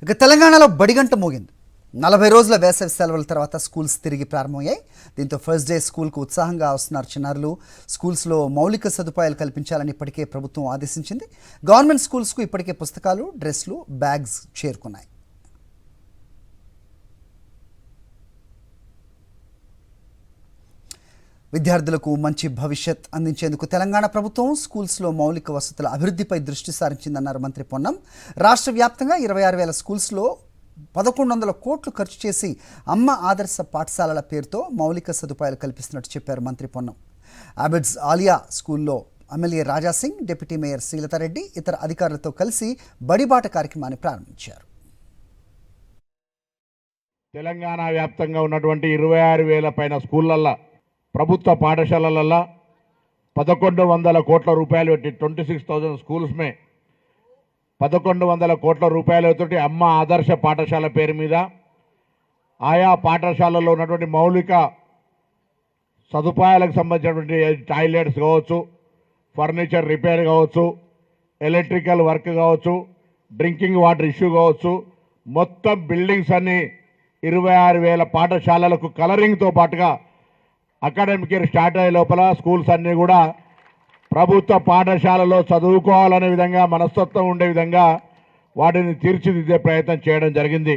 ఇక తెలంగాణలో బడిగంట మోగింది. 40 రోజుల వేసవి సెలవుల తర్వాత స్కూల్స్ తిరిగి ప్రారంభమయ్యాయి. దీంతో ఫస్ట్ డే స్కూల్కు ఉత్సాహంగా వస్తున్నారు చిన్నారులు. స్కూల్స్లో మౌలిక సదుపాయాలు కల్పించాలని ఇప్పటికే ప్రభుత్వం ఆదేశించింది. గవర్నమెంట్ స్కూల్స్కు ఇప్పటికే పుస్తకాలు, డ్రెస్లు, బ్యాగ్స్ చేరుకున్నాయి. విద్యార్థులకు మంచి భవిష్యత్ అందించేందుకు తెలంగాణ ప్రభుత్వం స్కూల్స్లో మౌలిక వసతుల అభివృద్ధిపై దృష్టి సారించిందన్నారు మంత్రి పొన్నం. రాష్ట్ర వ్యాప్తంగా 26,000 స్కూల్స్లో 1,100 కోట్లు ఖర్చు చేసి అమ్మ ఆదర్శ పాఠశాలల పేరుతో మౌలిక సదుపాయాలు కల్పిస్తున్నట్టు చెప్పారు మంత్రి పొన్నం. అబిడ్స్ ఆలియా స్కూల్లో MLA Raja Singh, deputy mayor Srilatha Reddy ఇతర అధికారులతో కలిసి బడిబాట కార్యక్రమాన్ని ప్రారంభించారు. తెలంగాణ వ్యాప్తంగా ఉన్నటువంటి 26,000 పైన స్కూళ్ళల్లో, ప్రభుత్వ పాఠశాలలలో 1,100 కోట్ల రూపాయలు పెట్టి 26,000 స్కూల్స్ మే 1,100 కోట్ల రూపాయలతో అమ్మ ఆదర్శ పాఠశాల పేరు మీద ఆయా పాఠశాలలో ఉన్నటువంటి మౌలిక సదుపాయాలకు సంబంధించినటువంటి టాయిలెట్స్ కావచ్చు, ఫర్నిచర్ రిపేర్ కావచ్చు, ఎలక్ట్రికల్ వర్క్ కావచ్చు, డ్రింకింగ్ వాటర్ ఇష్యూ కావచ్చు, మొత్తం బిల్డింగ్స్ అన్నీ 26,000 పాఠశాలలకు కలరింగ్తో పాటుగా అకాడమిక్ ఇయర్ స్టార్ట్ అయ్యే లోపల స్కూల్స్ అన్నీ కూడా ప్రభుత్వ పాఠశాలలో చదువుకోవాలనే విధంగా మనస్తత్వం ఉండే విధంగా వాటిని తీర్చిదిద్దే ప్రయత్నం చేయడం జరిగింది.